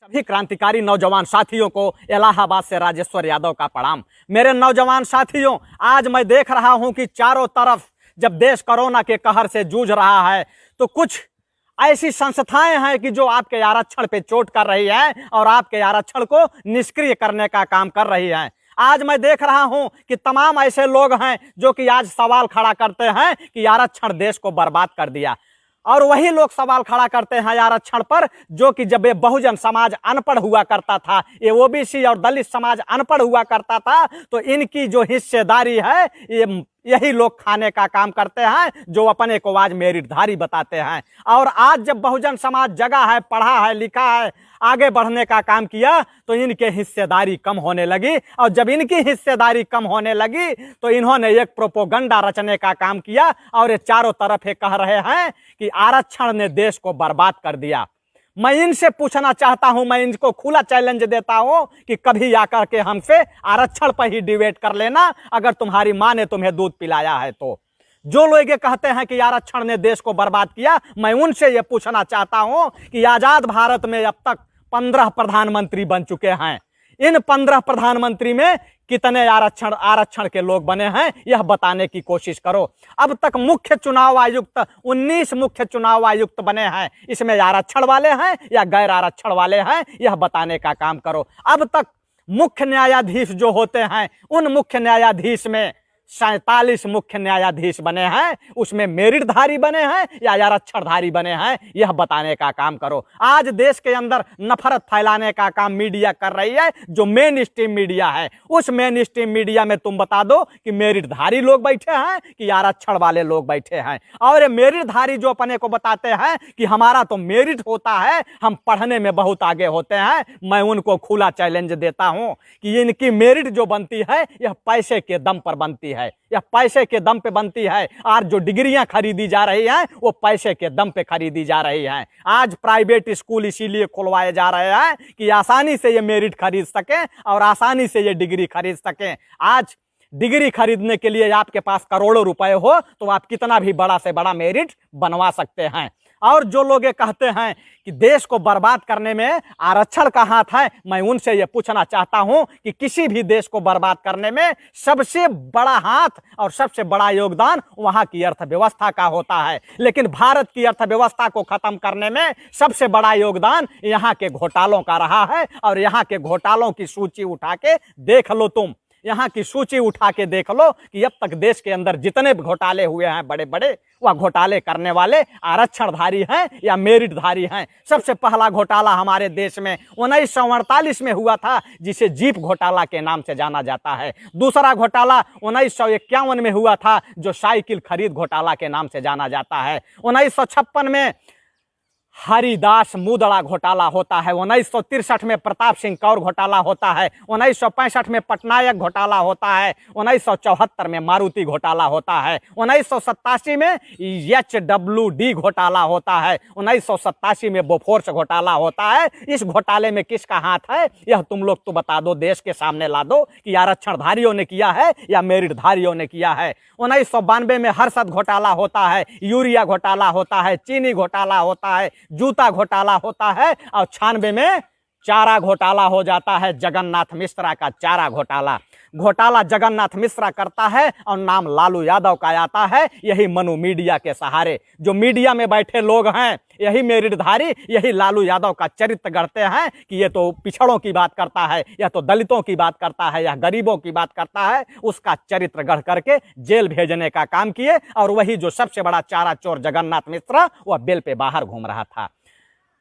सभी क्रांतिकारी नौजवान साथियों को इलाहाबाद से राजेश्वर यादव का प्रणाम। मेरे नौजवान साथियों, आज मैं देख रहा हूं कि चारों तरफ जब देश कोरोना के कहर से जूझ रहा है तो कुछ ऐसी संस्थाएं हैं कि जो आपके आरक्षण पे चोट कर रही हैं और आपके आरक्षण को निष्क्रिय करने का काम कर रही हैं। आज मैं देख रहा हूं कि तमाम ऐसे लोग हैं जो कि आज सवाल खड़ा करते हैं कि आरक्षण देश को बर्बाद कर दिया, और वही लोग सवाल खड़ा करते हैं आरक्षण पर जो कि जब ये बहुजन समाज अनपढ़ हुआ करता था, ये ओबीसी और दलित समाज अनपढ़ हुआ करता था, तो इनकी जो हिस्सेदारी है यही लोग खाने का काम करते हैं जो अपने को आज मेरिटधारी बताते हैं। और आज जब बहुजन समाज जगा है, पढ़ा है, लिखा है, आगे बढ़ने का काम किया तो इनके हिस्सेदारी कम होने लगी, और जब इनकी हिस्सेदारी कम होने लगी तो इन्होंने एक प्रोपोगंडा रचने का काम किया और ये चारों तरफ ये कह रहे हैं कि आरक्षण ने देश को बर्बाद कर दिया। मैं इनसे पूछना चाहता हूं, मैं इनको खुला चैलेंज देता हूं कि कभी आकर के हमसे आरक्षण पर ही डिबेट कर लेना, अगर तुम्हारी मां ने तुम्हें दूध पिलाया है तो। जो लोग ये कहते हैं कि आरक्षण ने देश को बर्बाद किया, मैं उनसे ये पूछना चाहता हूं कि आजाद भारत में अब तक 15 प्रधानमंत्री बन चुके हैं। इन 15 प्रधानमंत्री में कितने आरक्षण के लोग बने हैं, यह बताने की कोशिश करो। अब तक मुख्य चुनाव आयुक्त 19 मुख्य चुनाव आयुक्त बने हैं, इसमें आरक्षण वाले हैं या गैर आरक्षण वाले हैं, यह बताने का काम करो। अब तक मुख्य न्यायाधीश जो होते हैं, उन मुख्य न्यायाधीश में 47 मुख्य न्यायाधीश बने हैं, उसमें मेरिटधारी बने हैं या आरक्षणधारी बने हैं, यह बताने का काम करो। आज देश के अंदर नफरत फैलाने का काम मीडिया कर रही है, जो मेन स्ट्रीम मीडिया है। उस मेन स्ट्रीम मीडिया में तुम बता दो कि मेरिटधारी लोग बैठे हैं कि आरक्षण वाले लोग बैठे हैं। और ये मेरिटधारी जो अपने को बताते हैं कि हमारा तो मेरिट होता है, हम पढ़ने में बहुत आगे होते हैं, मैं उनको खुला चैलेंज देता हूं कि इनकी मेरिट जो बनती है यह पैसे के दम पर बनती है, यह पैसे के दम पे बनती है। आज जो डिग्रियां खरीदी जा रही हैं वो पैसे के दम पे खरीदी जा रही हैं। आज प्राइवेट स्कूल इसीलिए खुलवाए जा रहे हैं कि आसानी से ये मेरिट खरीद सकें और आसानी से ये डिग्री खरीद सकें। आज डिग्री खरीदने के लिए आपके पास करोड़ों रुपए हो तो आप कितना भी बड़ा से बड़ा मेरिट बनवा सकते हैं। और जो लोग ये कहते हैं कि देश को बर्बाद करने में आरक्षण का हाथ है, मैं उनसे ये पूछना चाहता हूं कि किसी भी देश को बर्बाद करने में सबसे बड़ा हाथ और सबसे बड़ा योगदान वहां की अर्थव्यवस्था का होता है, लेकिन भारत की अर्थव्यवस्था को खत्म करने में सबसे बड़ा योगदान यहां के घोटालों का रहा है। और यहां के घोटालों की सूची उठा के देख लो, तुम यहां की सूची उठा के देख लो कि अब तक देश के अंदर जितने घोटाले हुए हैं बड़े बड़े, वह घोटाले करने वाले आरक्षणधारी हैं या मेरिटधारी हैं। सबसे पहला घोटाला हमारे देश में 1948 में हुआ था, जिसे जीप घोटाला के नाम से जाना जाता है। दूसरा घोटाला 1951 में हुआ था, जो साइकिल खरीद घोटाला के नाम से जाना जाता है। 1956 में हरिदास मुदड़ा घोटाला होता है। 1963 में प्रताप सिंह कौर घोटाला होता है। 1965 में पटनायक घोटाला होता है। 1974 में मारुति घोटाला होता है। 1987 में HWD घोटाला होता है। 1987 में बोफोर्स घोटाला होता है। इस घोटाले में किसका हाथ है, यह तुम लोग तो बता दो, देश के सामने ला दो कि आरक्षणधारियों ने किया है या मेरिटधारियों ने किया है। 1992 में हर्षद घोटाला होता है, यूरिया घोटाला होता है, चीनी घोटाला होता है, जूता घोटाला होता है, और 96 में चारा घोटाला हो जाता है, जगन्नाथ मिश्रा का चारा घोटाला जगन्नाथ मिश्रा करता है और नाम लालू यादव का आता है। यही मनु मीडिया के सहारे जो मीडिया में बैठे लोग हैं, यही मेरिटधारी, यही लालू यादव का चरित्र गढ़ते हैं कि ये तो पिछड़ों की बात करता है, यह तो दलितों की बात करता है, यह गरीबों की बात करता है। उसका चरित्र गढ़ करके जेल भेजने का काम किए, और वही जो सबसे बड़ा चारा चोर जगन्नाथ मिश्रा, वह बेल पे बाहर घूम रहा था।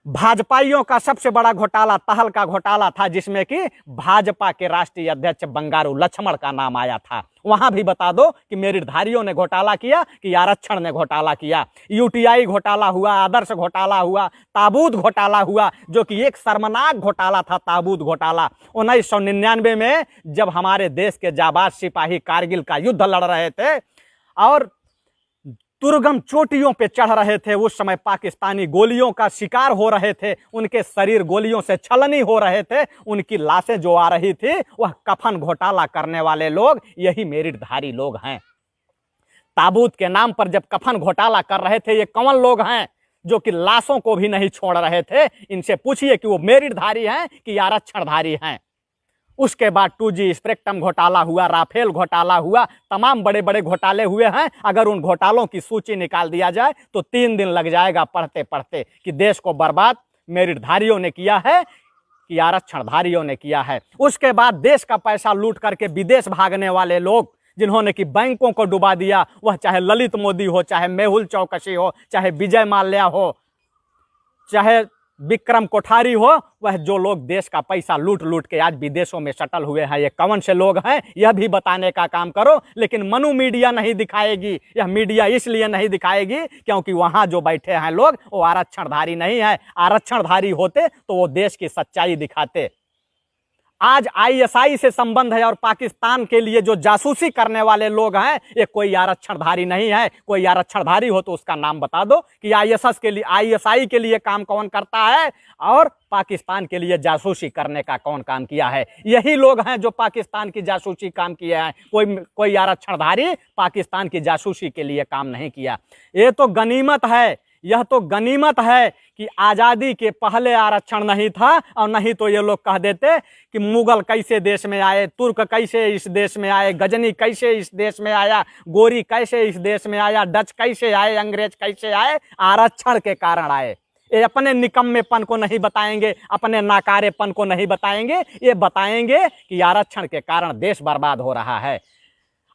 भाजपाइयों का सबसे बड़ा घोटाला तहल का घोटाला था, जिसमें कि भाजपा के राष्ट्रीय अध्यक्ष बंगारू लक्ष्मण का नाम आया था। वहां भी बता दो कि मेरिटधारियों ने घोटाला किया कि आरक्षण ने घोटाला किया। यूटीआई घोटाला हुआ, आदर्श घोटाला हुआ, ताबूत घोटाला हुआ, जो कि एक शर्मनाक घोटाला था ताबूत घोटाला। 1999 में जब हमारे देश के जाबाज सिपाही कारगिल का युद्ध लड़ रहे थे और दुर्गम चोटियों पे चढ़ रहे थे, उस समय पाकिस्तानी गोलियों का शिकार हो रहे थे, उनके शरीर गोलियों से छलनी हो रहे थे, उनकी लाशें जो आ रही थी, वह कफन घोटाला करने वाले लोग यही मेरिटधारी लोग हैं। ताबूत के नाम पर जब कफन घोटाला कर रहे थे, ये कौन लोग हैं? जो कि लाशों को भी नहीं छोड़ रहे थे। इनसे पूछिए कि वो मेरिटधारी हैं कि आरक्षणधारी हैं। उसके बाद 2G स्पेक्ट्रम घोटाला हुआ, राफेल घोटाला हुआ, तमाम बड़े बड़े घोटाले हुए हैं। अगर उन घोटालों की सूची निकाल दिया जाए तो 3 दिन लग जाएगा पढ़ते पढ़ते कि देश को बर्बाद मेरिटधारियों ने किया है कि आरक्षणधारियों ने किया है। उसके बाद देश का पैसा लूट करके विदेश भागने वाले लोग, जिन्होंने कि बैंकों को डुबा दिया, वह चाहे ललित मोदी हो, चाहे मेहुल चौकसी हो, चाहे विजय माल्या हो, चाहे विक्रम कोठारी हो, वह जो लोग देश का पैसा लूट लूट के आज विदेशों में शटल हुए हैं, ये कौन से लोग हैं, यह भी बताने का काम करो। लेकिन मनु मीडिया नहीं दिखाएगी। यह मीडिया इसलिए नहीं दिखाएगी क्योंकि वहां जो बैठे हैं लोग वो आरक्षणधारी नहीं है। आरक्षणधारी होते तो वो देश की सच्चाई दिखाते। आज ISI से संबंध है और पाकिस्तान के लिए जो जासूसी करने वाले लोग हैं, ये कोई आरक्षणधारी नहीं है। कोई आरक्षणधारी हो तो उसका नाम बता दो कि ISI के लिए काम कौन करता है और पाकिस्तान के लिए जासूसी करने का कौन काम किया है। यही लोग हैं जो पाकिस्तान की जासूसी काम किए हैं। कोई आरक्षणधारी पाकिस्तान की जासूसी के लिए काम नहीं किया। ये तो गनीमत है, यह तो गनीमत है कि आज़ादी के पहले आरक्षण नहीं था। और नहीं तो ये लोग कह देते कि मुगल कैसे देश में आए, तुर्क कैसे इस देश में आए, गजनी कैसे इस देश में आया, गोरी कैसे इस देश में आया, डच कैसे आए, अंग्रेज कैसे आए, आरक्षण के कारण आए। ये अपने निकम्मेपन को नहीं बताएंगे, अपने नाकारेपन को नहीं बताएंगे, ये बताएंगे कि आरक्षण के कारण देश बर्बाद हो रहा है।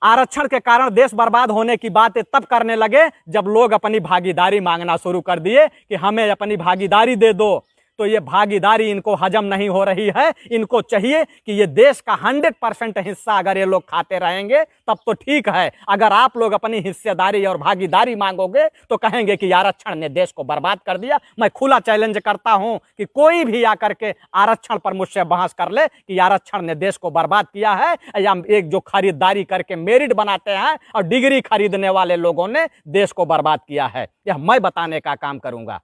आरक्षण के कारण देश बर्बाद होने की बातें तब करने लगे जब लोग अपनी भागीदारी मांगना शुरू कर दिए कि हमें अपनी भागीदारी दे दो। तो ये भागीदारी इनको हजम नहीं हो रही है। इनको चाहिए कि ये देश का 100% हिस्सा अगर ये लोग खाते रहेंगे तब तो ठीक है। अगर आप लोग अपनी हिस्सेदारी और भागीदारी मांगोगे तो कहेंगे कि आरक्षण ने देश को बर्बाद कर दिया। मैं खुला चैलेंज करता हूं कि कोई भी आकर के आरक्षण पर मुझसे बहस कर ले कि आरक्षण ने देश को बर्बाद किया है या एक जो खरीदारी करके मेरिट बनाते हैं और डिग्री खरीदने वाले लोगों ने देश को बर्बाद किया है। यह मैं बताने का काम करूंगा।